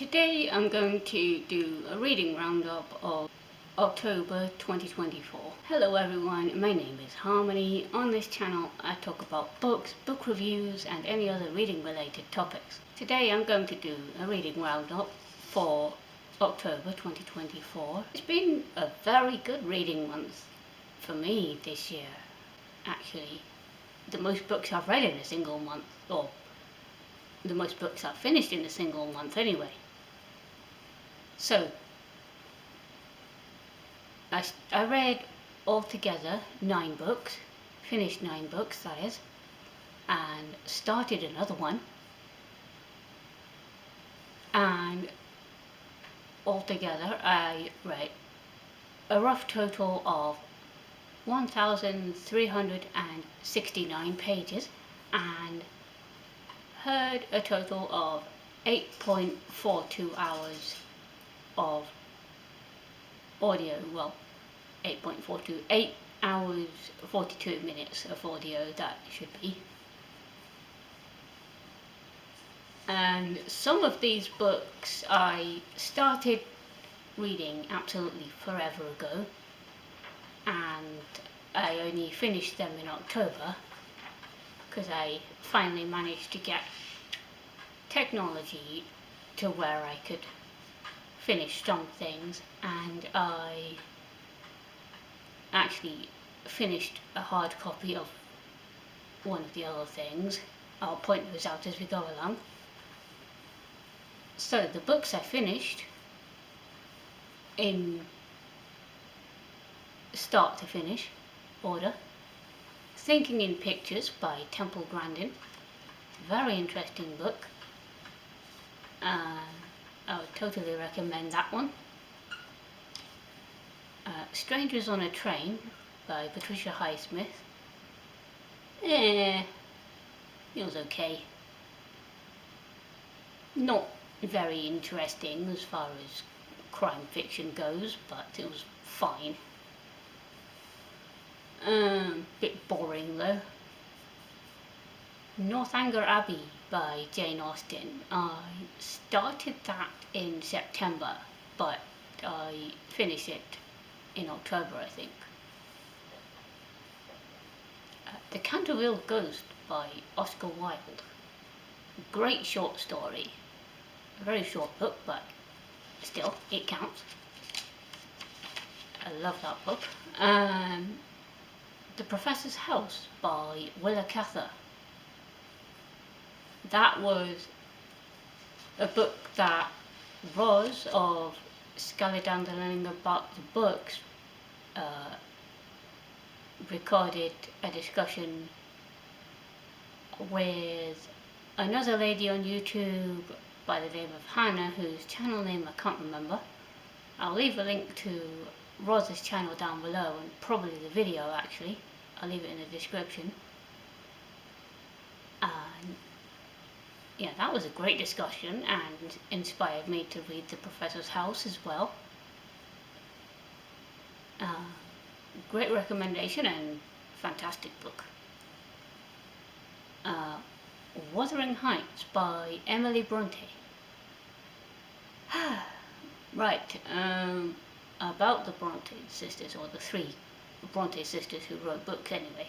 Today I'm going to do a reading roundup of October 2024. Hello everyone, my name is Harmony. On this channel I talk about books, book reviews and any other reading related topics. Today I'm going to do a reading roundup for October 2024. It's been a very good reading month for me this year. Actually, the most books I've read in a single month, or the most books I've finished in a single month anyway. So, I read altogether 9 books, finished 9 books that is, and started another one, and altogether I read a rough total of 1,369 pages and heard a total of 8.42 hours of audio. Well, 8 hours 42 minutes of audio, that should be. And some of these books I started reading absolutely forever ago, and I only finished them in October because I finally managed to get technology to where I could finish some things, and I actually finished a hard copy of one of the other things. I'll point those out as we go along. So the books I finished in start to finish order: Thinking in Pictures by Temple Grandin, very interesting book. I would totally recommend that one. Strangers on a Train by Patricia Highsmith. It was okay. Not very interesting as far as crime fiction goes, but it was fine. Bit boring though. Northanger Abbey by Jane Austen. I started that in September, but I finished it in October, I think. The Canterville Ghost by Oscar Wilde. Great short story. A very short book, but still, it counts. I love that book. The Professor's House by Willa Cather. That was a book that Roz of Scalidandering About the Books recorded a discussion with another lady on YouTube by the name of Hannah, whose channel name I can't remember. I'll leave a link to Roz's channel down below, and probably the video actually. I'll leave it in the description. And yeah, that was a great discussion and inspired me to read The Professor's House as well. Great recommendation and fantastic book. Wuthering Heights by Emily Bronte. Right, about the Bronte sisters, or the 3 Bronte sisters who wrote books anyway.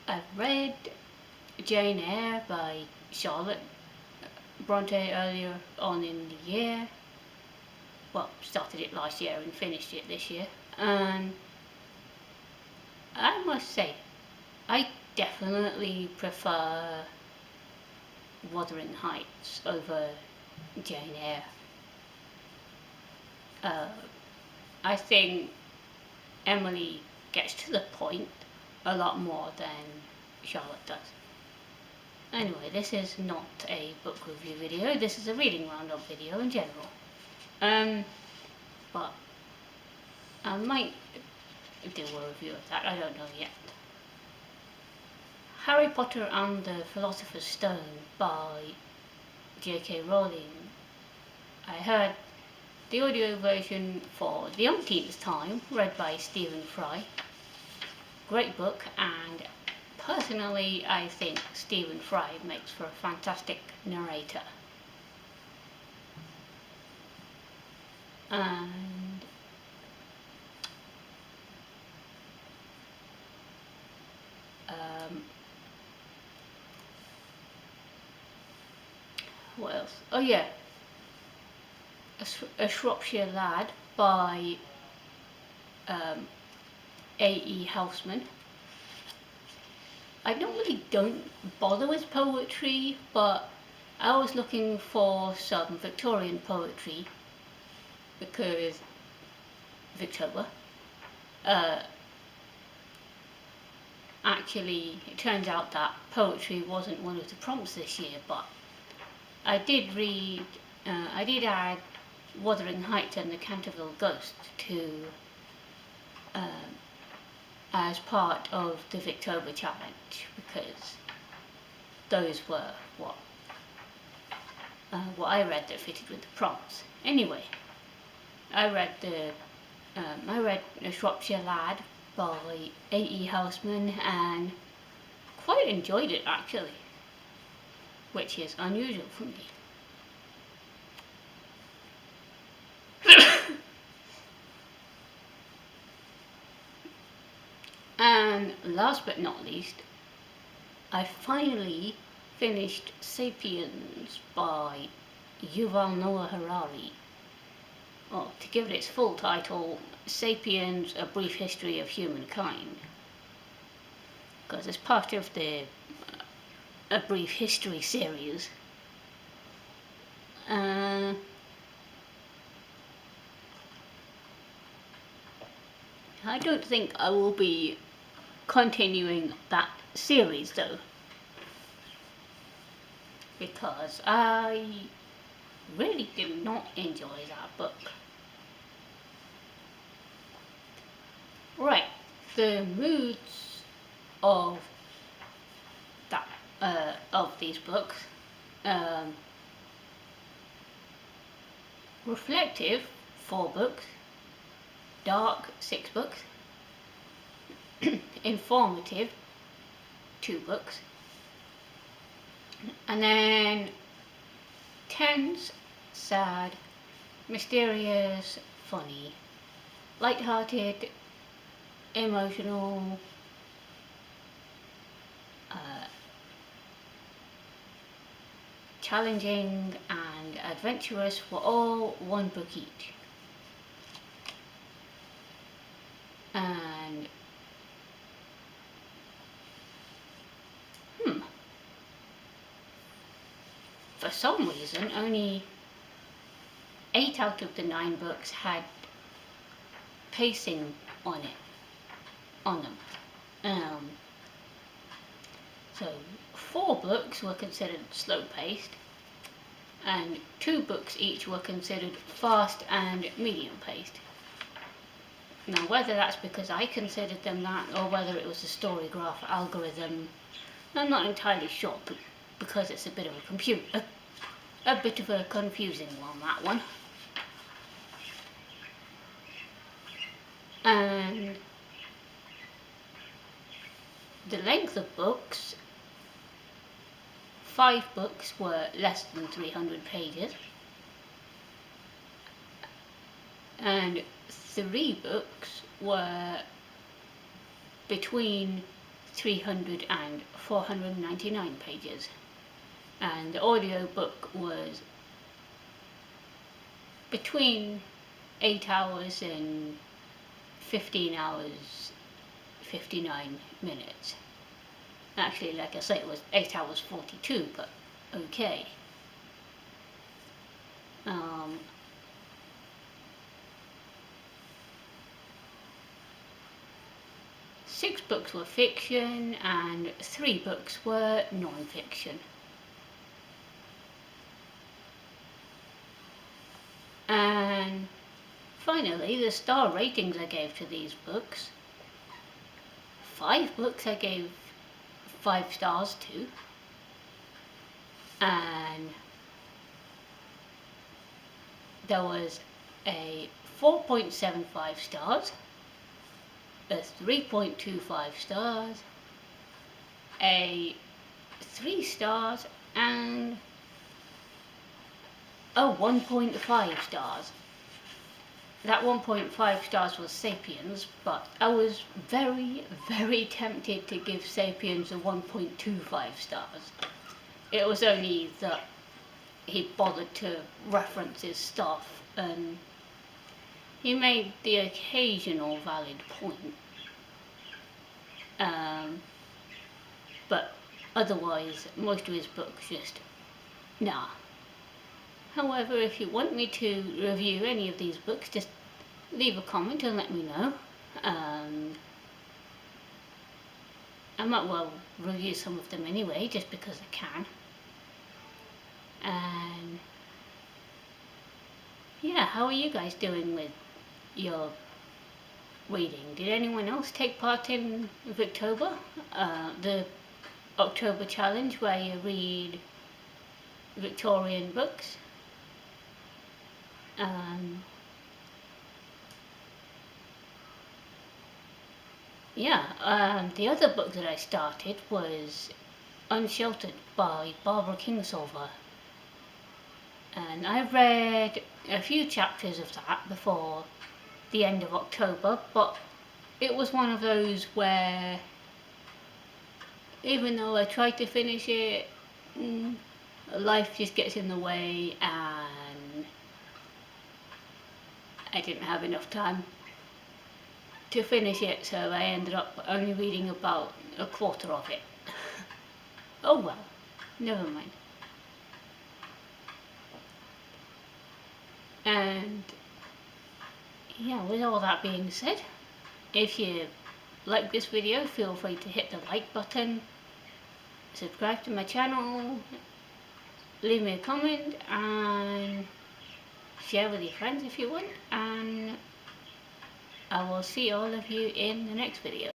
I read Jane Eyre by Charlotte Bronte earlier on in the year. Well, started it last year and finished it this year. And I must say, I definitely prefer Wuthering Heights over Jane Eyre. I think Emily gets to the point a lot more than Charlotte does. Anyway, this is not a book review video, this is a reading roundup video in general. But I might do a review of that, I don't know yet. Harry Potter and the Philosopher's Stone by J.K. Rowling. I heard the audio version for the umpteenth time, read by Stephen Fry. Great book and personally, I think Stephen Fry makes for a fantastic narrator. And what else? Oh yeah, a Shropshire Lad by A.E. Housman. I don't bother with poetry, but I was looking for some Victorian poetry because Victoria. Actually, it turns out that poetry wasn't one of the prompts this year, but I did add Wuthering Heights and the Canterville Ghost to as part of the Victober challenge because those were what I read that fitted with the prompts. Anyway, I read A Shropshire Lad by A.E. Housman and quite enjoyed it actually, which is unusual for me. And last but not least, I finally finished Sapiens by Yuval Noah Harari. Well, to give it its full title, Sapiens, A Brief History of Humankind. Because it's part of the A Brief History series. I don't think I will be continuing that series though, because I really did not enjoy that book. Right, the moods of that of these books. Reflective, 4 books. Dark, 6 books. Informative, 2 books. And then tense, sad, mysterious, funny, light-hearted, emotional, challenging and adventurous were all 1 book each. And for some reason only 8 out of the 9 books had pacing on them. So 4 books were considered slow paced and 2 books each were considered fast and medium paced. Now whether that's because I considered them that or whether it was the Storygraph algorithm, I'm not entirely sure, because it's a bit of a bit of a confusing one, that one. And the length of books, 5 books were less than 300 pages and 3 books were between 300 and 499 pages, and the audio book was between 8 hours and 15 hours 59 minutes. Actually, like I say, it was 8 hours 42, but okay. 6 books were fiction and 3 books were non-fiction. And finally, the star ratings I gave to these books. 5 books I gave 5 stars to, and there was a 4.75 stars, a 3.25 stars, a 3 stars and a 1.5 stars. That 1.5 stars was Sapiens, but I was very tempted to give Sapiens a 1.25 stars. It was only that he bothered to reference his stuff and he made the occasional valid point. But otherwise, most of his books just, nah. However, if you want me to review any of these books, just leave a comment and let me know. I might well review some of them anyway, just because I can. And yeah, how are you guys doing with your reading? Did anyone else take part in Victober? The October challenge where you read Victorian books. The other book that I started was Unsheltered by Barbara Kingsolver, and I read a few chapters of that before the end of October, but it was one of those where even though I tried to finish it, life just gets in the way and I didn't have enough time to finish it, so I ended up only reading about a quarter of it. Oh well, never mind. And yeah, with all that being said, if you like this video, feel free to hit the like button, subscribe to my channel, leave me a comment and share with your friends if you want, and I will see all of you in the next video.